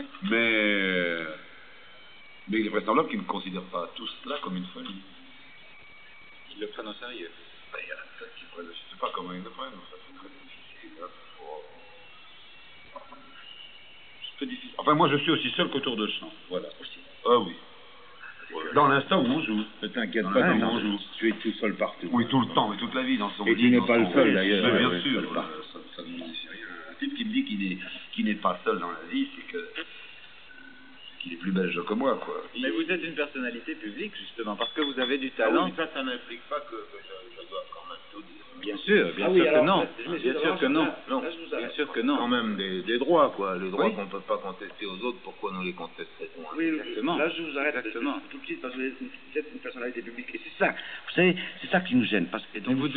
Oui. Mais il est vraisemblable qu'ils ne considèrent pas tout cela comme une folie. Ils le prennent au sérieux. Il y en a peut-être qui prennent, je ne sais pas comment ils le prennent, ça c'est très difficile. Hein. C'est très difficile. Enfin, moi je suis aussi seul qu'autour de champ, voilà. Ah oui. Dans l'instant où on joue. Ne t'inquiète pas, quand on joue. tu es tout seul partout. Oui, tout le temps, et toute la vie dans son Et tu n'es pas le seul d'ailleurs. Mais bien sûr, ça ne modifie rien. Un type qui me dit qu'il n'est pas seul dans la vie, c'est qu'il est plus belge que moi, quoi. Mais vous êtes une personnalité publique, justement, parce que vous avez du talent. Oui, ça n'implique pas que je dois quand même tout dire. Bien sûr, bien sûr que non. Bien sûr que non. Bien sûr que non. Quand même des droits, quoi. Les droits qu'on ne peut pas contester aux autres, pourquoi nous les contesterait-on? Oui, exactement. Là, je vous arrête tout de suite parce que vous êtes une personnalité publique. Et c'est ça, vous savez, c'est ça qui nous gêne. Parce que mais moi,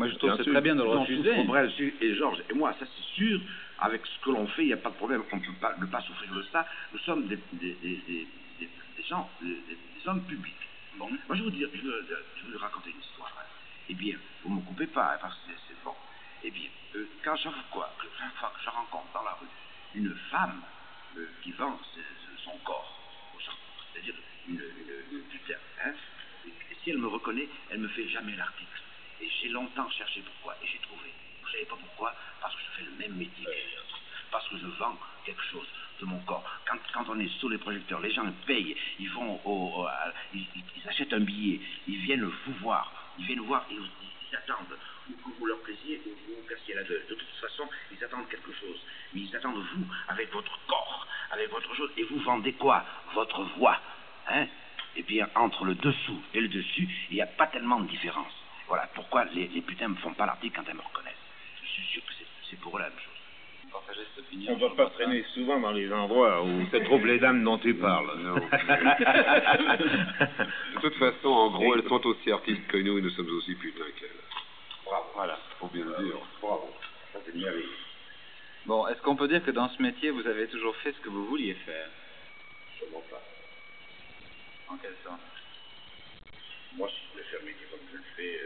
je trouve que c'est très bien de le refuser. Brel et Georges et moi, ça c'est sûr. Avec ce que l'on fait, il n'y a pas de problème. On ne peut pas ne pas souffrir de ça. Nous sommes des gens, des hommes publics. Bon, moi je vais vous raconter une histoire. Eh bien, vous ne me coupez pas, hein, parce que c'est bon. Eh bien, quand je rencontre dans la rue une femme qui vend son corps aux gens, c'est-à-dire une putain, hein, et si elle me reconnaît, elle me fait jamais l'article. Et j'ai longtemps cherché pourquoi, et j'ai trouvé. Vous savez pas pourquoi? Parce que je fais le même métier que les autres. Parce que je vends quelque chose de mon corps. Quand on est sous les projecteurs, les gens payent, ils vont ils achètent un billet, ils viennent vous voir, ils attendent que vous leur plaisiez ou vous cassiez la gueule. De toute façon, ils attendent quelque chose. Mais ils attendent vous, avec votre corps, avec votre chose. Et vous vendez quoi? Votre voix. Hein? Eh bien, entre le dessous et le dessus, il n'y a pas tellement de différence. Voilà pourquoi les putains ne me font pas l'article quand elles me reconnaissent. Je suis sûr que c'est pour eux la même chose. On ne va pas traîner souvent dans les endroits où se trouvent les dames dont tu parles. Non. De toute façon, en gros, elles sont aussi artistes que nous et nous sommes aussi putains qu'elles. Bravo. Voilà, faut bien le dire. Bravo. Ça, c'est merveilleux. Bon, est-ce qu'on peut dire que dans ce métier, vous avez toujours fait ce que vous vouliez faire? Sûrement pas. En quel sens? Moi, si je voulais faire le métier comme je le fais,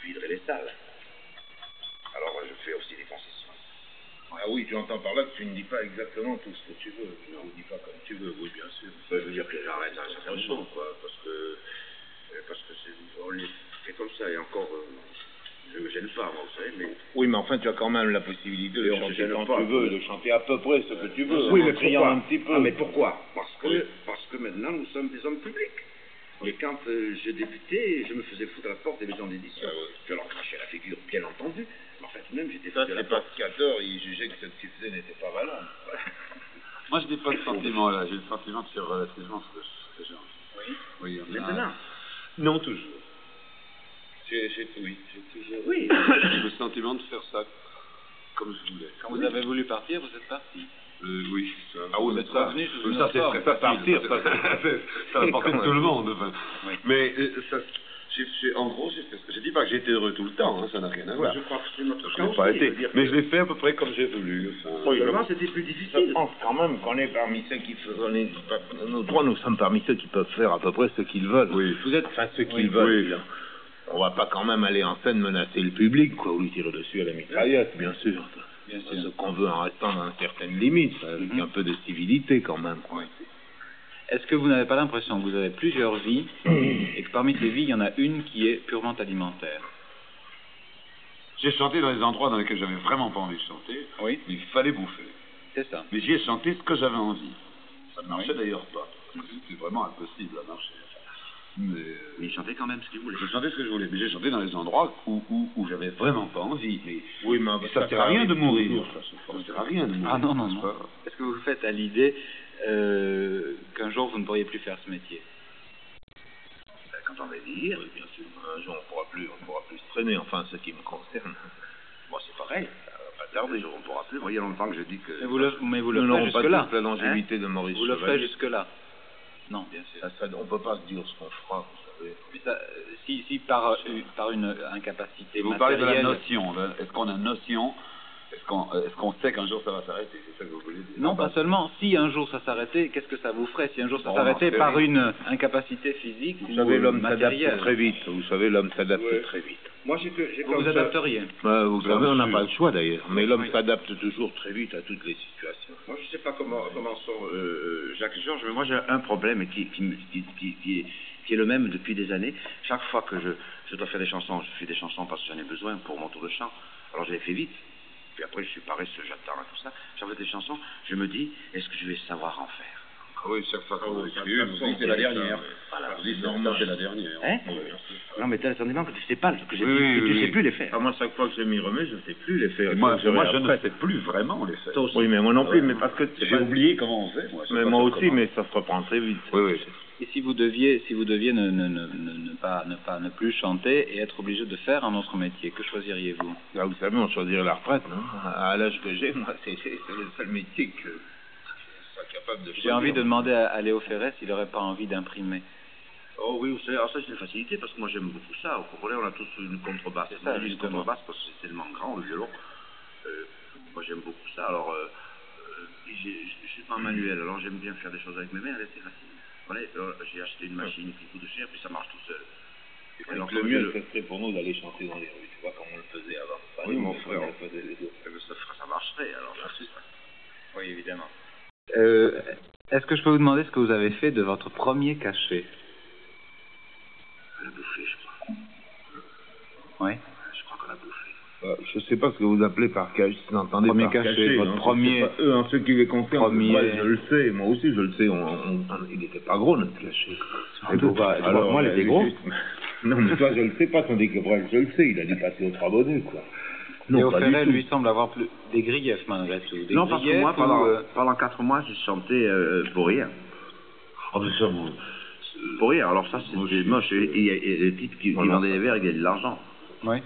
je viderais les salles. Alors, je fais aussi des concessions. Ah oui, tu entends par là que tu ne dis pas exactement tout ce que tu veux. Tu ne dis pas comme tu veux, oui, bien sûr. Ça veut dire que j'arrête à un certain moment, quoi, parce que on les fait comme ça, et encore, je me gêne pas, moi, vous savez, mais... Oui, mais enfin, tu as quand même la possibilité de chanter quand tu veux, de chanter à peu près ce que tu veux. Oui, mais pourquoi? Un petit peu. Ah, mais pourquoi? Parce que maintenant, nous sommes des hommes publics. Et quand j'ai débuté, je me faisais foutre à la porte des maisons d'édition. Je leur crachais la figure, bien entendu. Mais enfin, tout de même, j'étais Ça, foutu à la c'est porte. parce qu'à tort, il jugeait que ce que tu faisais n'était pas valable. Moi, je n'ai pas de sentiment là. J'ai le sentiment que c'est relativement ce que j'ai envie. Oui, il y en a. Maintenant? Non, toujours. J'ai toujours. Oui. J'ai le sentiment de faire ça comme je voulais. Quand vous avez voulu partir, vous êtes parti. Oui, ça. Ah oui, mais Vous êtes revenu sous une ça autre c'est forme. très facile. Partir, ça a porté tout le monde. Enfin. Oui. Mais ça, en gros, j'ai dit pas que j'étais heureux tout le temps, hein, ça n'a rien à voir. Je crois que c'est notre Je cas l'ai pas aussi, été, je veux dire mais que- je l'ai fait à peu près comme j'ai voulu. Enfin, Seulement, c'était plus Je difficile. pense quand même qu'on est parmi ceux qui font... Nous trois, nous sommes parmi ceux qui peuvent faire à peu près ce qu'ils veulent. Oui. Vous êtes enfin ceux qu'ils veulent. Oui. On va pas quand même aller en scène menacer le public, quoi, ou lui tirer dessus à la mitraillette, bien sûr. Bien C'est sûr. ce qu'on veut en restant dans certaines limites, avec un peu de civilité quand même. Quoi. Est-ce que vous n'avez pas l'impression que vous avez plusieurs vies et que parmi ces vies, il y en a une qui est purement alimentaire? J'ai chanté dans des endroits dans lesquels j'avais vraiment pas envie de chanter, Oui, mais il fallait bouffer. c'est ça. Mais j'y ai chanté ce que j'avais envie. Ça ne marchait d'ailleurs pas. C'était vraiment impossible à marcher. Mais Mais il chantait quand même ce qu'il voulait. je chantais ce que je voulais, mais j'ai chanté dans des endroits où j'avais vraiment pas envie. Mais Oui, mais ça sert à rien de mourir. toujours, Ça sert à rien de mourir. Ah non, non, n'est-ce non. pas? Est-ce que vous faites à l'idée qu'un jour vous ne pourriez plus faire ce métier? Quand on va vieillir, Oui, bien sûr. Un jour, on pourra plus se traîner, enfin, ce qui me concerne. bon, c'est pareil. Ça va pas tarder, on ne pourra plus. Vous voyez longtemps que je dis que... Mais vous le Nous ferez n'aurons pas jusque-là. tous la longévité de Maurice Vous le ferez Chevalier. jusque-là. Non, bien sûr. On ne peut pas se dire ce qu'on fera, vous savez. Mais ça, si par une incapacité Vous parlez de la matérielle... notion. Là. Est-ce qu'on a notion? Est-ce qu'on sait qu'un jour ça va s'arrêter? C'est ça que vous voulez dire? Non, pas seulement. Si un jour ça s'arrêtait, qu'est-ce que ça vous ferait? Si un jour ça Bon, s'arrêtait remarquez, par une incapacité physique Vous ou savez, l'homme s'adapte matérielle? très vite. Vous savez, l'homme s'adapte très vite. Moi, j'ai Vous comme vous ça. adapteriez. Vous savez, on n'a sûr. pas le choix d'ailleurs. Mais l'homme Oui. s'adapte toujours très vite à toutes les situations. Moi, je sais pas comment sont Jacques et Georges, mais moi, j'ai un problème qui est le même depuis des années. Chaque fois que je dois faire des chansons, je fais des chansons parce que j'en ai besoin pour mon tour de chant. Alors, je les fais vite. Puis après, je suis paresseux, j'attends et tout ça. J'en fais des chansons, je me dis, est-ce que je vais savoir en faire? Oui, chaque fois qu'on oui, écrit une, ça, vous dites c'est la dernière. Voilà. Vous dites ça, c'est la dernière. Hein? Oui, bien sûr. Non, mais t'as le sentiment que tu sais pas, que, Oui, tu oui. sais plus les faire. Ah, moi, chaque fois que je m'y remets, je ne sais plus les faire. Et Il moi, faut que je je ne réapprenne. sais plus vraiment les faire. Toi aussi. Oui, mais moi non plus, mais parce que J'ai oublié comment on fait, moi. je sais Mais pas moi faire aussi, comment. mais ça se reprend très vite. Oui, oui. Et si vous deviez ne plus chanter et être obligé de faire un autre métier, que choisiriez-vous? Là, vous savez, on choisirait la retraite, non? À l'âge que j'ai, moi, c'est le seul métier que je sois capable de choisir. J'ai envie de demander à Léo Ferré s'il n'aurait pas envie d'imprimer. Oh oui, vous savez, alors ça c'est une facilité parce que moi j'aime beaucoup ça. Au Congolais, on a tous une contrebasse. C'est ça, Moi, j'ai une justement. contrebasse parce que c'est tellement grand le violon. Moi j'aime beaucoup ça. Alors, je suis pas un manuel, alors j'aime bien faire des choses avec mes mains, c'est facile. Voilà, j'ai acheté une machine qui coûte cher, puis ça marche tout seul. Alors, Le comme mieux, ce serait pour nous d'aller chanter dans les rues, tu vois, comme on le faisait avant. Pas Oui, nous, mon mais frère, comme on le faisait les autres. ça marcherait, alors ça c'est ça. Oui, évidemment. Est-ce que je peux vous demander ce que vous avez fait de votre premier cachet? On l'a bouffé, je crois. Oui. Je crois qu'on l'a bouffé. Je sais pas ce que vous appelez par cachet, vous entendez Premier par cachet, votre hein, premier- c'est pas eux, hein, ceux qui les concernent, Premier- moi je le sais, moi aussi je le sais, il était pas gros notre cachet. Et pourquoi- Alors, moi, il était gros. Non, mais toi je le sais pas, tandis que Brel, je le sais, il a dû passer au Trabonnet, quoi. Léo pas du Ferré, tout. lui, semble avoir plus des griefs malgré tout. Des Non, parce que griefs moi, ou, pendant 4 mois, j'ai chanté pour rien. Ah, mais ça, vous... Pour rien, alors ça c'était moche. Et il y a des types qui Voilà. vendaient des verres, ils gagnaient de l'argent. Oui.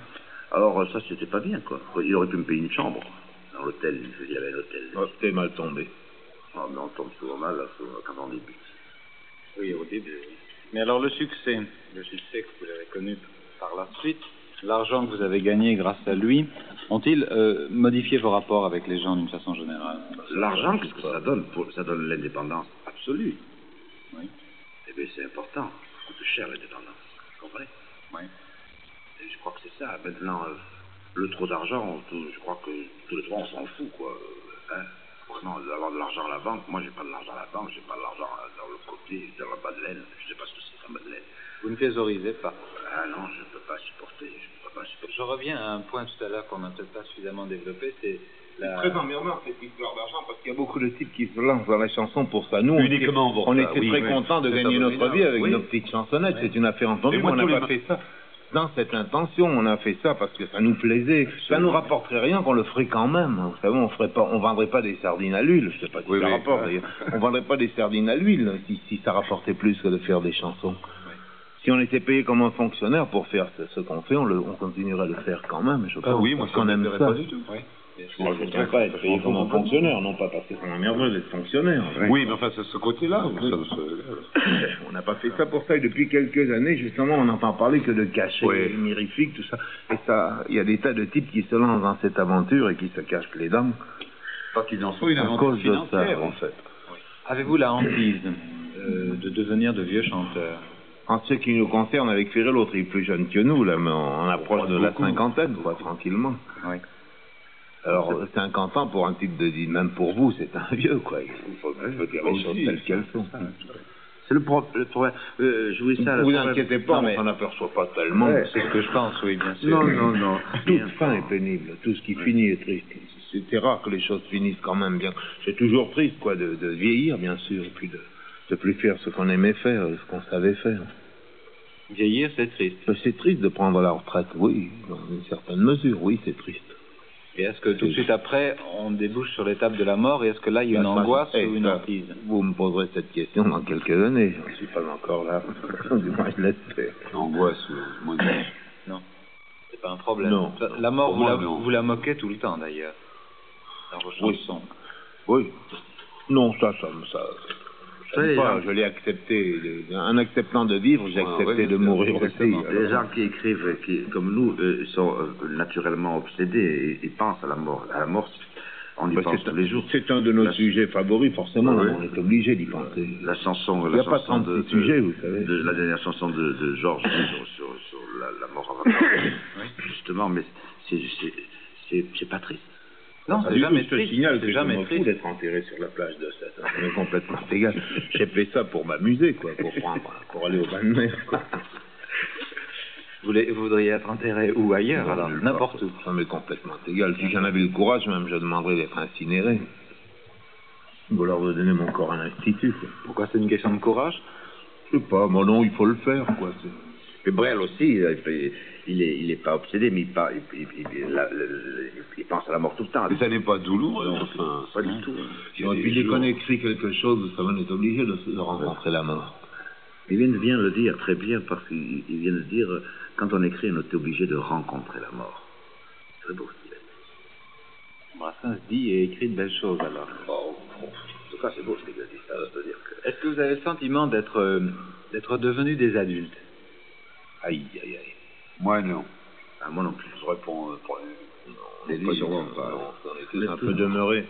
Alors ça c'était pas bien quoi. Il aurait pu me payer une chambre dans l'hôtel, il y avait un hôtel. Ouais, c'était mal tombé. Oh, mais on tombe souvent mal là, quand on débute. Oui, au début. Oui. Mais alors le succès que vous avez connu par la suite, l'argent que vous avez gagné grâce à lui, ont-ils modifié vos rapports avec les gens d'une façon générale? L'argent, qu'est-ce que ça donne? Ça donne l'indépendance absolue. Oui. Eh bien c'est important, ça coûte cher l'indépendance, vous comprenez? Oui. Et je crois que c'est ça. Maintenant, le trop d'argent, je crois que tous les trois on s'en fout quoi. Hein? Vraiment, d'avoir de l'argent à la banque, moi j'ai pas de l'argent à la banque, j'ai pas de l'argent dans le côté, dans la Madeleine, je sais pas ce que c'est la Madeleine. Vous ne thésaurisez pas. Ah non, je peux pas supporter, Je reviens à un point tout à l'heure qu'on n'a peut-être pas suffisamment développé, c'est la... Très emmerdant cette histoire d'argent parce qu'il y a beaucoup de types qui se lancent dans la chanson pour ça. Nous, Uniquement pour on ça, était oui, très oui. contents de C'est gagner notre abominable. vie avec Oui. nos petites chansonnettes. Oui. C'est une affaire entendue, Et mais moi, on n'a tous les pas fait ça dans cette intention. On a fait ça parce que ça nous plaisait. Ça nous rapporterait rien qu'on le ferait quand même. Vous savez, on vendrait pas des sardines à l'huile. Je sais pas si Oui, ça oui. rapporte d'ailleurs. On vendrait pas des sardines à l'huile si ça rapportait plus que de faire des chansons. Si on était payé comme un fonctionnaire pour faire ce qu'on fait, on continuerait à le faire quand même. Je Ah pense, oui, moi parce ça qu'on aime m'intéresse ça. pas du tout. Oui. Moi, je ne voudrais pas être payé comme un fonctionnaire, non pas parce que c'est emmerdeux d'être fonctionnaire. Oui, mais enfin, c'est ce côté-là. On n'a pas fait ça pour ça, et depuis quelques années, justement, on n'entend parler que de cachets Oui. mirifiques, tout ça. Et ça, il y a des tas de types qui se lancent dans cette aventure et qui se cachent les dents. Pas qu'il en soit une À aventure cause de financière, ça, en fait. Avez-vous la hantise de devenir de vieux chanteurs? En ce qui nous concerne, avec Ferré, l'autre est plus jeune que nous, là, mais on approche de la cinquantaine, quoi, tranquillement. Oui. Alors, 50 ans pour un type de dit, même pour vous, c'est un vieux, quoi. Il faut dire les choses telles qu'elles sont. C'est le problème. Je voulais ça. Vous le problème. inquiétez pas, Non, on mais- s'en aperçoit pas tellement. Ouais. C'est ce que je pense, oui, bien sûr. Non. Toute fin est pénible, tout ce qui finit est triste. C'est rare que les choses finissent quand même bien. C'est toujours triste, quoi, de vieillir, bien sûr, et puis de plus faire ce qu'on aimait faire, ce qu'on savait faire. Vieillir, c'est triste. C'est triste de prendre la retraite, oui, dans une certaine mesure, oui, c'est triste. Et est-ce que tout de suite après, on débouche sur l'étape de la mort, et est-ce que là, il y a une Ça, angoisse eh, ou une ça, hantise? Vous me poserez cette question dans quelques années, je ne suis pas encore là, du moins je l'espère. L'angoisse, moi, Non, c'est pas un problème. Non. La mort, Pour moi, non. vous la moquez tout le temps, d'ailleurs, dans vos Oui. chansons. Oui. Non, ça savez, pas, les gens- je l'ai accepté. En acceptant de vivre, j'ai Ouais, accepté ouais, de mourir aussi. exactement. alors. Les gens qui écrivent, comme nous, sont naturellement obsédés et pensent à la mort. À la mort, on y Bah, pense tous les jours. C'est un de nos La- sujets favoris, forcément, Oui. on est obligé d'y penser. La chanson, Il n'y a pas 36 sujets, vous savez. la dernière chanson de Georges sur la mort avant la mort. justement, mais c'est pas triste. Non, c'est jamais je te triste. signale que C'est je jamais m'en fous triste. d'être enterré sur la plage de Sète. Ça m'est complètement égal. J'ai fait ça pour m'amuser, quoi, pour aller au bain de mer, quoi. Vous voudriez être enterré où ailleurs, Non, alors? nulle N'importe part. où. Ça m'est complètement égal. Si j'en avais le courage, même, je demanderais d'être incinéré. Ou alors de donner mon corps à l'institut, quoi. Pourquoi c'est une question de courage? Je sais pas, bon non, il faut le faire, quoi. Et Brel aussi, il est pas obsédé, mais il pense à la mort tout le temps. Mais ça n'est pas douloureux, enfin. Pas du tout. Et puis dès qu'on écrit quelque chose, ça on est obligé de rencontrer la mort. Il vient de bien le dire, très bien, parce qu'il vient de dire, quand on écrit, on est obligé de rencontrer la mort. C'est très beau ce qu'il a dit. Brassens dit et écrit de belles choses, alors. Bon, en tout cas, c'est beau ce qu'il a dit, ça veut dire que... Est-ce que vous avez le sentiment d'être devenus des adultes? Aïe, aïe, aïe. Moi, non. Ah, moi non plus. Je réponds pour Les pas sûrement du tout. pas. On est tous un peu demeurés.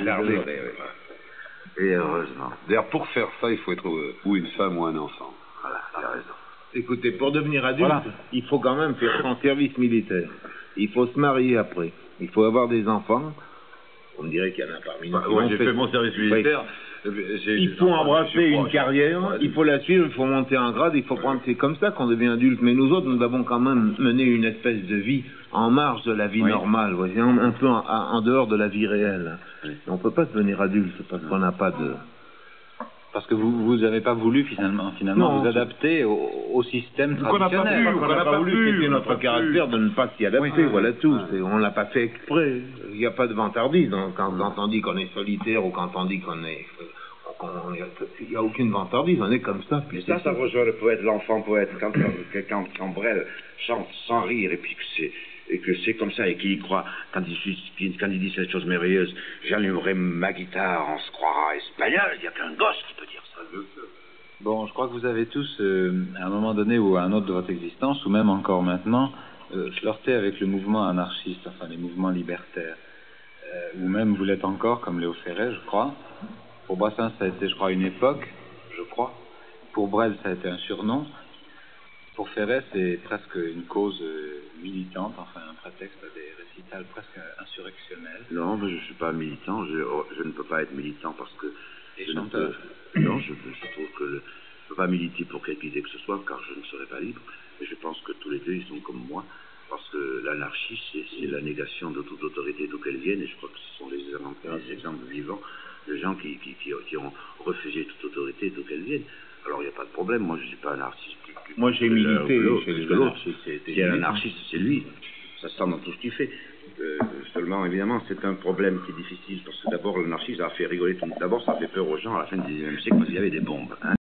Larvé, oui. Et heureusement. D'ailleurs, pour faire ça, il faut être ou une femme ou un enfant. Voilà, il a raison. Écoutez, pour devenir adulte, Voilà. il faut quand même faire son service militaire. Il faut se marier après. Il faut avoir des enfants. On me dirait qu'il y en a parmi nous. Moi, j'ai fait mon service militaire. Il faut embrasser une carrière, il faut la suivre, il faut monter en grade, il faut prendre... C'est comme ça qu'on devient adulte. Mais nous autres, nous avons quand même mené une espèce de vie en marge de la vie normale, vous voyez, un peu en dehors de la vie réelle. On ne peut pas devenir adulte parce qu'on n'a pas de... Parce que vous n'avez pas voulu finalement Non, vous adapter au système Qu'on n'a pas traditionnel. pu, On n'a pas voulu, c'était notre caractère de ne pas s'y adapter, voilà tout. On l'a pas fait exprès. Il n'y a pas de vantardise quand on dit qu'on est solitaire ou quand on dit qu'on est... Il n'y a aucune vantardise, on est comme ça. Et ça rejoint le poète, l'enfant poète, quand Brel chante sans rire, et que c'est comme ça, et qu'il y croit, quand il dit cette chose merveilleuse, j'allumerai ma guitare, on se croira espagnol, il n'y a qu'un gosse qui peut dire ça. Bon, je crois que vous avez tous, à un moment donné ou à un autre de votre existence, ou même encore maintenant, flirté avec le mouvement anarchiste, enfin les mouvements libertaires. Ou même vous l'êtes encore, comme Léo Ferré, je crois. Pour Brassens, ça a été, je crois, une époque, je crois. Pour Brel, ça a été un surnom. Pour Ferré, c'est presque une cause militante, enfin un prétexte à des récitals presque insurrectionnels. Non, mais je ne suis pas militant, je ne peux pas être militant parce que... chanteur. Non, je trouve que je ne peux pas militer pour quelque idée que ce soit, car je ne serai pas libre. Et je pense que tous les deux, ils sont comme moi, parce que l'anarchie, c'est la négation de toute autorité d'où qu'elle vienne, et je crois que ce sont les exemples vivants de gens qui ont refusé toute autorité d'où qu'elle vienne. Alors il n'y a pas de problème, moi je ne suis pas anarchiste. Moi j'ai milité chez les anarchistes. Qui est un anarchiste, c'est lui. Ça se sent dans tout ce qu'il fait. Seulement, évidemment, c'est un problème qui est difficile, parce que d'abord l'anarchisme a fait rigoler tout le monde. D'abord, ça a fait peur aux gens à la fin du XIXe siècle, parce qu'il y avait des bombes. Hein.